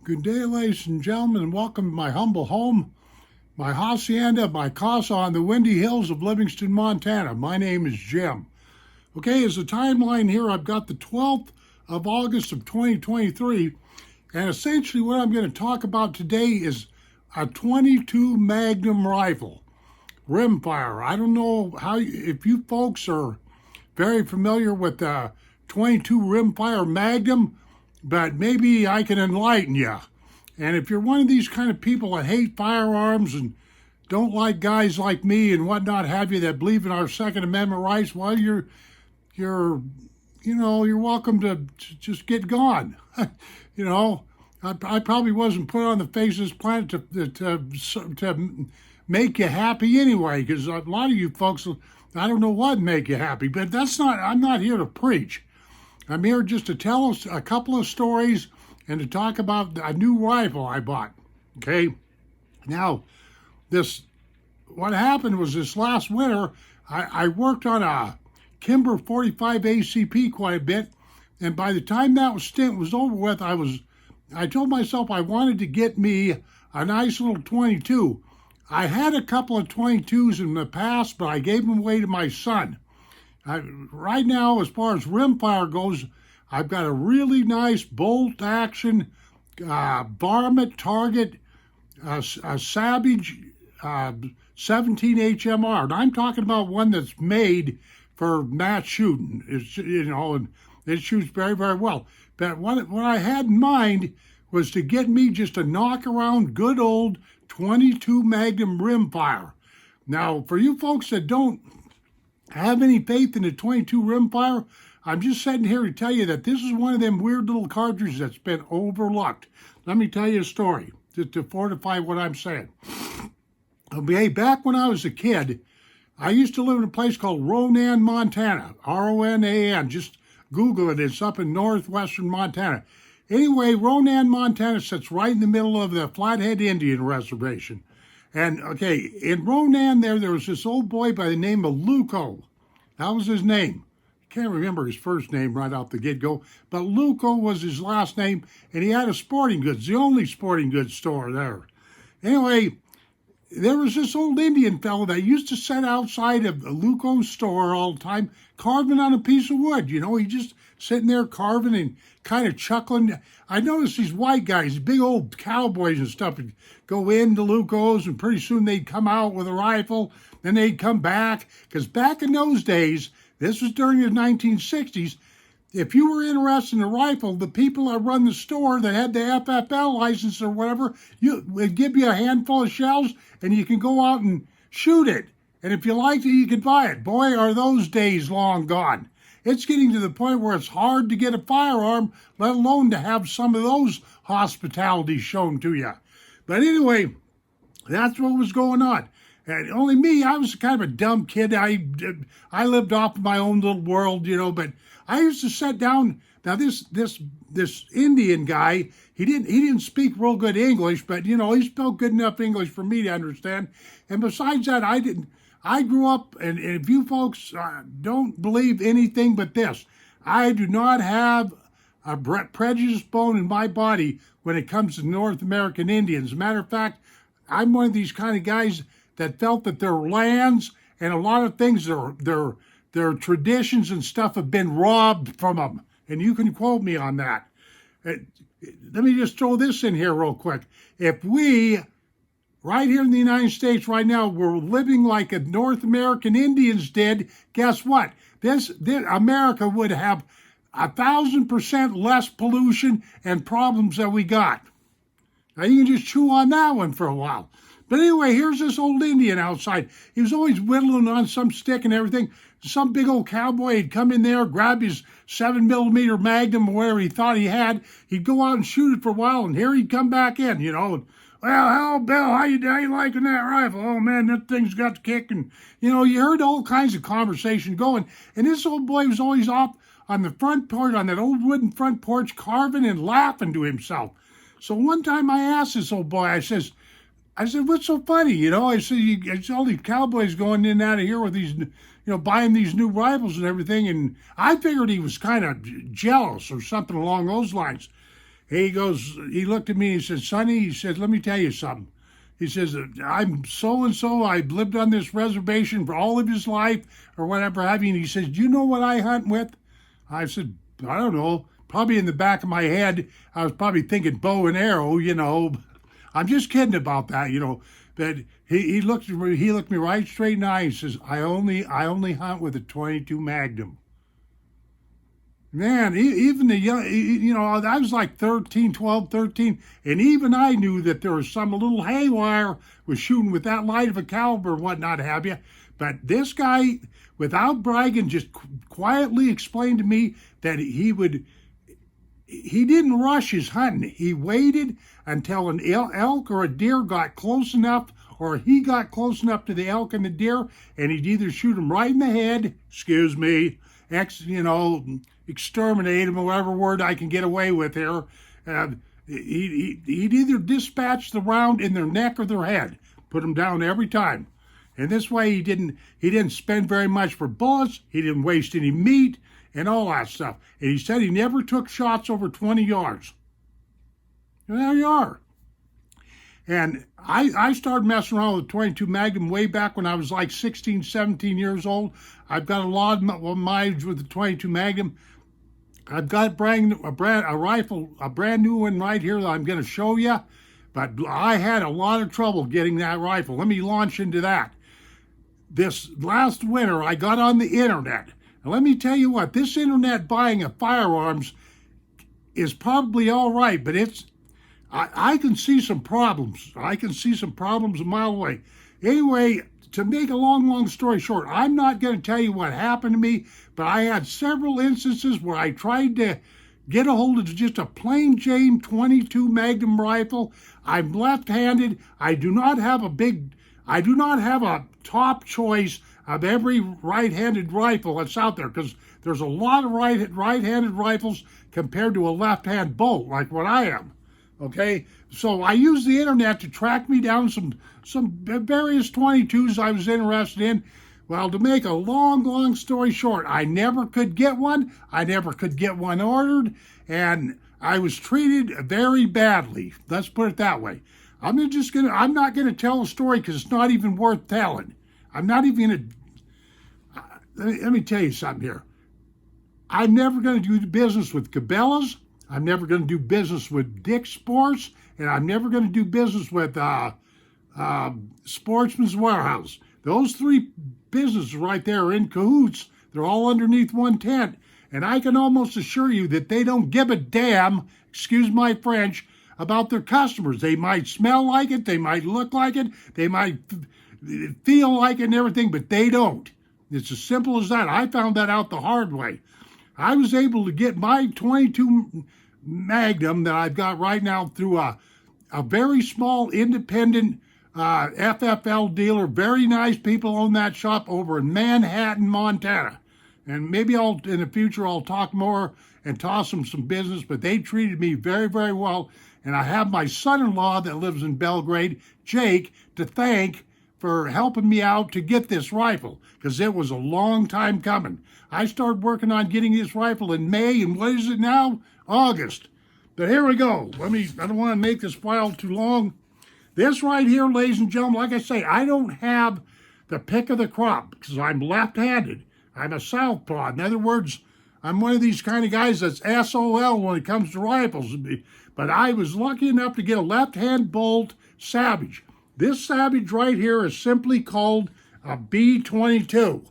Good day, ladies and gentlemen, and welcome to my humble home, my hacienda, my casa on the windy hills of Livingston, Montana. My name is Jim. Okay, as a timeline here, I've got the 12th of August of 2023, and essentially what I'm going to talk about today is a 22 Magnum rifle, rimfire. I don't know if you folks are very familiar with the 22 rimfire Magnum, but maybe I can enlighten you. And if you're one of these kind of people that hate firearms and don't like guys like me and whatnot have you that believe in our Second Amendment rights, well, you're welcome to just get gone. I probably wasn't put on the face of this planet to make you happy anyway, because a lot of you folks, I don't know what make you happy, but I'm not here to preach. I'm here just to tell us a couple of stories and to talk about a new rifle I bought. Okay, now what happened was this last winter, I worked on a Kimber 45 ACP quite a bit, and by the time that stint was over with, I told myself I wanted to get me a nice little 22. I had a couple of 22s in the past, but I gave them away to my son. Right now, as far as rimfire goes, I've got a really nice bolt action varmint target, a Savage 17 HMR. And I'm talking about one that's made for match shooting. And it shoots very, very well. But what I had in mind was to get me just a knock-around, good old 22 Magnum rimfire. Now, for you folks that don't have any faith in the 22 rimfire, I'm just sitting here to tell you that this is one of them weird little cartridges that's been overlooked. Let me tell you a story to fortify what I'm saying. Okay, back when I was a kid, I used to live in a place called Ronan, Montana. Ronan. Just Google it. It's up in northwestern Montana. Anyway, Ronan, Montana sits right in the middle of the Flathead Indian Reservation. And, okay, in Ronan there was this old boy by the name of Luco. That was his name. I can't remember his first name right off the get-go, but Luco was his last name, and he had a sporting goods, the only sporting goods store there. Anyway, there was this old Indian fellow that used to sit outside of Luco's store all the time, carving on a piece of wood. He just sitting there carving and kind of chuckling. I noticed these white guys, big old cowboys and stuff, would go into Luco's, and pretty soon they'd come out with a rifle, then they'd come back. Because back in those days, this was during the 1960s, if you were interested in a rifle, the people that run the store that had the FFL license or whatever, would give you a handful of shells, and you can go out and shoot it. And if you liked it, you could buy it. Boy, are those days long gone. It's getting to the point where it's hard to get a firearm, let alone to have some of those hospitalities shown to you. But anyway, that's what was going on. And only me, I was kind of a dumb kid. I lived off of my own little world, but I used to sit down. Now this Indian guy, he didn't speak real good English, but he spoke good enough English for me to understand. And besides that, I grew up, and if you folks don't believe anything but this, I do not have a prejudiced bone in my body when it comes to North American Indians. As a matter of fact, I'm one of these kind of guys that felt that their lands and a lot of things, their traditions and stuff have been robbed from them. And you can quote me on that. Let me just throw this in here real quick. If we, right here in the United States right now, were living like the North American Indians did, guess what? This America would have 1,000% less pollution and problems that we got. Now you can just chew on that one for a while. But anyway, here's this old Indian outside. He was always whittling on some stick and everything. Some big old cowboy had come in there, grab his 7mm Magnum or whatever he thought he had. He'd go out and shoot it for a while, and here he'd come back in, Well, hello, Bill, how you liking that rifle? Oh, man, that thing's got the kick. And, you heard all kinds of conversation going. And this old boy was always off on the front porch, on that old wooden front porch, carving and laughing to himself. So one time I asked this old boy, I said, what's so funny? I said, it's all these cowboys going in and out of here with these, buying these new rifles and everything. And I figured he was kind of jealous or something along those lines. He goes, he looked at me and he said, Sonny, he said, let me tell you something. He says, I'm so-and-so, I've lived on this reservation for all of his life or whatever have you. And he says, do you know what I hunt with? I said, I don't know. Probably in the back of my head, I was probably thinking bow and arrow, you know. I'm just kidding about that, you know. But he looked me right straight in the eye. He says, I only hunt with a .22 Magnum. Man, even the young, you know, I was like 13, 12, 13, and even I knew that there was some little haywire was shooting with that light of a caliber and whatnot have you. But this guy, without bragging, just quietly explained to me that he didn't rush his hunting. He waited until an elk or a deer got close enough, or he got close enough to the elk and the deer, and he'd either shoot him right in the head, exterminate him, or whatever word I can get away with here. He'd either dispatch the round in their neck or their head, put them down every time. And this way he didn't spend very much for bullets, he didn't waste any meat, and all that stuff. And he said he never took shots over 20 yards. And there you are. And I started messing around with .22 Magnum way back when I was like 16, 17 years old. I've got a lot of mileage with the .22 Magnum. I've got a brand new one right here that I'm going to show you. But I had a lot of trouble getting that rifle. Let me launch into that. This last winter, I got on the internet. And let me tell you what, this internet buying of firearms is probably all right, but I can see some problems. I can see some problems a mile away. Anyway, to make a long story short, I'm not going to tell you what happened to me, but I had several instances where I tried to get a hold of just a plain Jane .22 Magnum rifle. I'm left-handed. I do not have a top choice of every right-handed rifle that's out there, because there's a lot of right-handed rifles compared to a left-hand bolt like what I am. Okay, so I used the internet to track me down some various .22s I was interested in. Well, to make a long story short, I never could get one. I never could get one ordered, and I was treated very badly. Let's put it that way. I'm not gonna tell a story because it's not even worth telling. I'm not even gonna. Let me tell you something here. I'm never gonna do business with Cabela's. I'm never going to do business with Dick's Sports, and I'm never going to do business with Sportsman's Warehouse. Those three businesses right there are in cahoots. They're all underneath one tent, and I can almost assure you that they don't give a damn, excuse my French, about their customers. They might smell like it, they might look like it, they might feel like it and everything, but they don't. It's as simple as that. I found that out the hard way. I was able to get my .22 Magnum that I've got right now through a very small independent FFL dealer. Very nice people own that shop over in Manhattan, Montana. And maybe in the future I'll talk more and toss them some business, but they treated me very well. And I have my son-in-law that lives in Belgrade, Jake, to thank for helping me out to get this rifle, because it was a long time coming. I started working on getting this rifle in May, and what is it now? August. But here we go. I don't want to make this file too long. This right here, ladies and gentlemen, like I say, I don't have the pick of the crop because I'm left-handed. I'm a southpaw. In other words, I'm one of these kind of guys that's SOL when it comes to rifles. But I was lucky enough to get a left-hand bolt Savage. This Savage right here is simply called a B-22,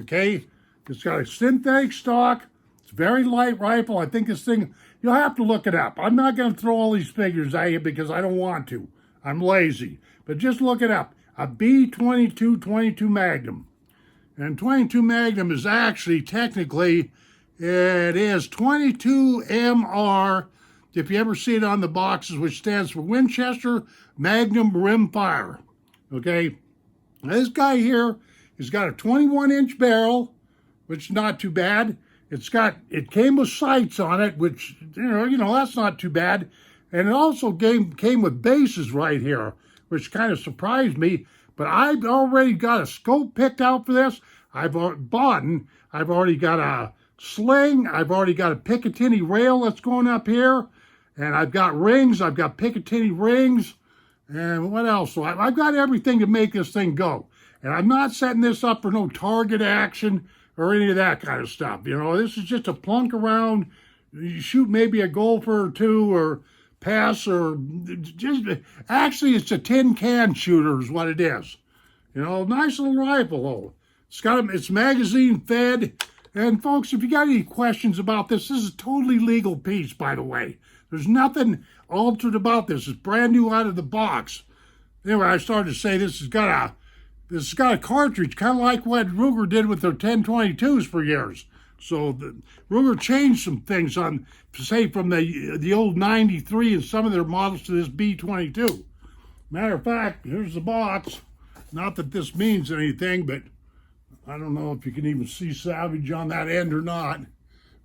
okay? It's got a synthetic stock. It's a very light rifle. I think this thing, you'll have to look it up. I'm not going to throw all these figures at you because I don't want to. I'm lazy. But just look it up. A B-22 .22 Magnum. And .22 Magnum is actually, technically, it is 22 MR, if you ever see it on the boxes, which stands for Winchester Magnum Rimfire. Okay? This guy here has got a 21-inch barrel, which is not too bad. It came with sights on it, which, you know, that's not too bad. And it also came with bases right here, which kind of surprised me. But I've already got a scope picked out for this. I've already got a sling. I've already got a Picatinny rail that's going up here. And I've got rings. I've got Picatinny rings. And what else? So I've got everything to make this thing go. And I'm not setting this up for no target action or any of that kind of stuff. You know, this is just a plunk around. You shoot maybe a gopher or two or pass or just, actually it's a tin can shooter is what it is. You know, nice little rifle though. It's magazine fed. And folks, if you got any questions about this is a totally legal piece, by the way. There's nothing altered about this. It's brand new out of the box. Anyway, I started to say this has got a cartridge, kind of like what Ruger did with their 1022s for years. So Ruger changed some things on, say, from the old 93 and some of their models to this B22. Matter of fact, here's the box. Not that this means anything, but I don't know if you can even see salvage on that end or not.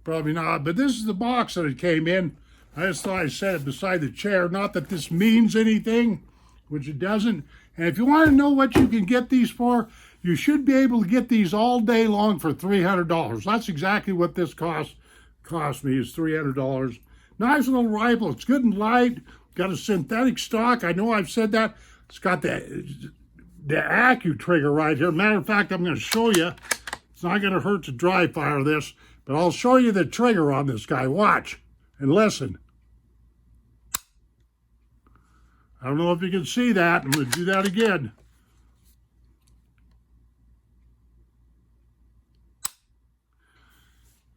Probably not. But this is the box that it came in. I just thought I'd set it beside the chair. Not that this means anything, which it doesn't. And if you want to know what you can get these for, you should be able to get these all day long for $300. That's exactly what this cost me, is $300. Nice little rifle. It's good and light. Got a synthetic stock. I know I've said that. It's got the Accu trigger right here. Matter of fact, I'm going to show you. It's not going to hurt to dry fire this, but I'll show you the trigger on this guy. Watch and listen. I don't know if you can see that. I'm going to do that again.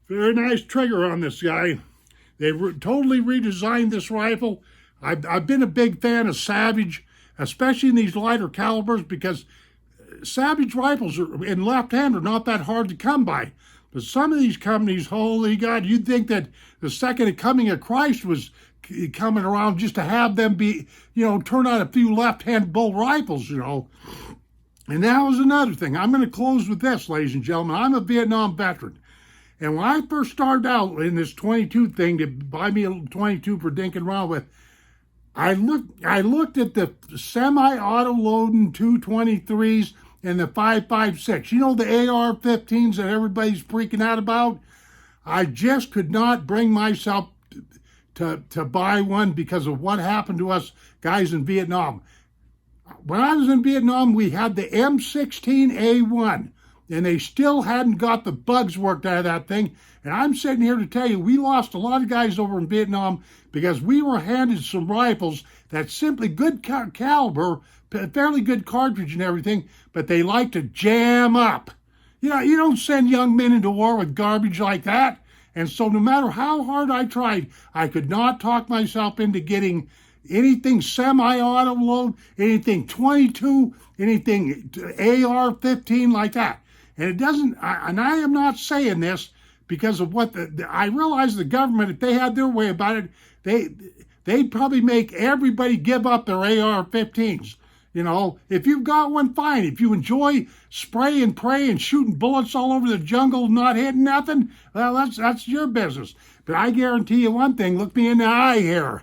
Very nice trigger on this guy. They totally redesigned this rifle. I've been a big fan of Savage, especially in these lighter calibers, because Savage rifles in left hand are not that hard to come by. But some of these companies, holy God, you'd think that the second coming of Christ was coming around just to have them be, turn out a few left-hand bull rifles, And that was another thing. I'm going to close with this, ladies and gentlemen. I'm a Vietnam veteran. And when I first started out in this 22 thing to buy me a 22 for dinking around with, I looked at the semi-auto loading 223s and the 5.56. The AR-15s that everybody's freaking out about? I just could not bring myself to buy one because of what happened to us guys in Vietnam. When I was in Vietnam, we had the M16A1, and they still hadn't got the bugs worked out of that thing. And I'm sitting here to tell you, we lost a lot of guys over in Vietnam because we were handed some rifles that simply good caliber, fairly good cartridge and everything, but they like to jam up. You don't send young men into war with garbage like that. And so no matter how hard I tried, I could not talk myself into getting anything semi-auto load, anything 22, anything AR-15 like that. And it doesn't, and I am not saying this because of what I realize the government, if they had their way about it, they'd probably make everybody give up their AR-15s. If you've got one, fine. If you enjoy spray and pray and shooting bullets all over the jungle, not hitting nothing, well, that's your business. But I guarantee you one thing, look me in the eye here.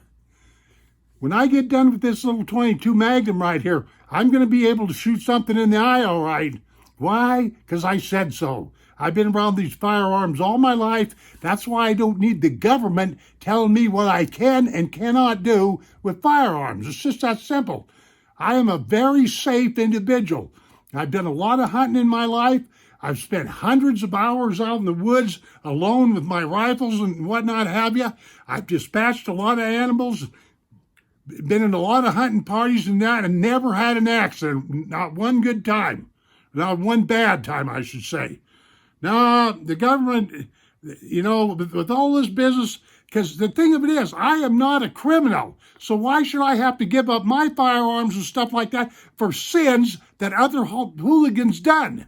When I get done with this little 22 Magnum right here, I'm going to be able to shoot something in the eye all right. Why? Because I said so. I've been around these firearms all my life. That's why I don't need the government telling me what I can and cannot do with firearms. It's just that simple. I am a very safe individual. I've done a lot of hunting in my life. I've spent hundreds of hours out in the woods alone with my rifles and whatnot have you. I've dispatched a lot of animals, been in a lot of hunting parties and that, and never had an accident. Not one good time. Not one bad time, I should say. Now, the government, with all this business, because the thing of it is, I am not a criminal. So why should I have to give up my firearms and stuff like that for sins that other hooligans done?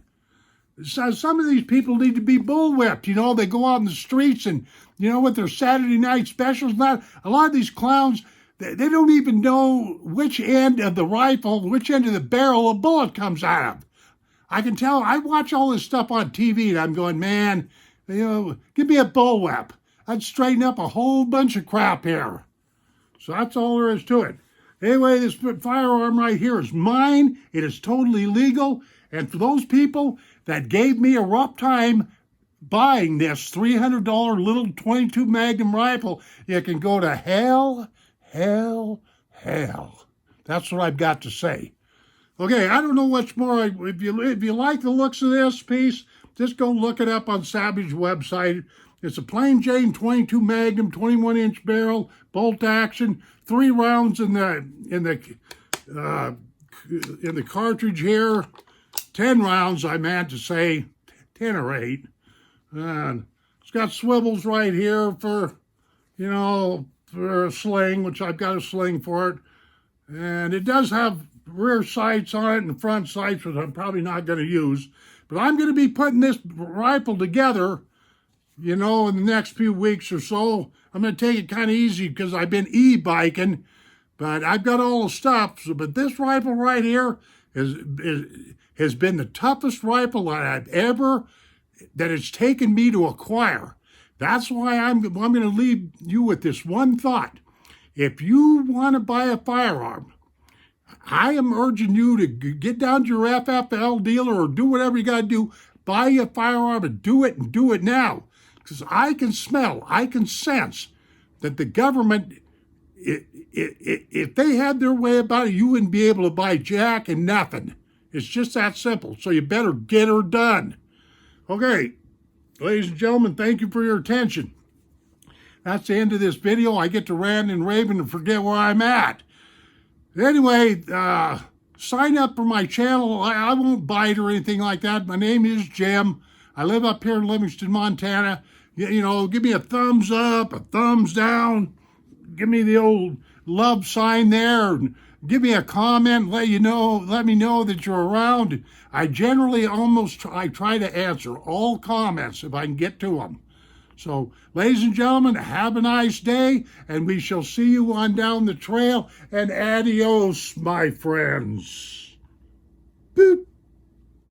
So some of these people need to be bullwhipped. They go out in the streets and, with their Saturday night specials and that. A lot of these clowns, they don't even know which end of the rifle, which end of the barrel a bullet comes out of. I can tell, I watch all this stuff on TV and I'm going, man, give me a bullwhip. I'd straighten up a whole bunch of crap here. So that's all there is to it. Anyway, this firearm right here is mine. It is totally legal. And for those people that gave me a rough time buying this $300 little 22 Magnum rifle, you can go to hell, hell, hell. That's what I've got to say. Okay, I don't know much more. If you like the looks of this piece, just go look it up on Savage website. It's a plain Jane 22 Magnum, 21-inch barrel, bolt action, 3 rounds in the cartridge here, 10 rounds. I meant to say 10 or 8. And it's got swivels right here for, for a sling, which I've got a sling for it. And it does have rear sights on it and front sights, which I'm probably not going to use. But I'm going to be putting this rifle together, in the next few weeks or so. I'm going to take it kind of easy because I've been e-biking, but I've got all the stuff. But this rifle right here has been the toughest rifle that it's taken me to acquire. That's why I'm going to leave you with this one thought. If you want to buy a firearm, I am urging you to get down to your FFL dealer or do whatever you got to do. Buy a firearm and do it now. Because I can smell, I can sense that the government, if they had their way about it, you wouldn't be able to buy jack and nothing. It's just that simple. So you better get her done. Okay, ladies and gentlemen, thank you for your attention. That's the end of this video. I get to rant and raving and forget where I'm at. Anyway, sign up for my channel. I won't bite or anything like that. My name is Jim. I live up here in Livingston, Montana. Give me a thumbs up, a thumbs down. Give me the old love sign there. And give me a comment. Let me know that you're around. I generally I try to answer all comments if I can get to them. So, ladies and gentlemen, have a nice day, and we shall see you on down the trail, and adios, my friends.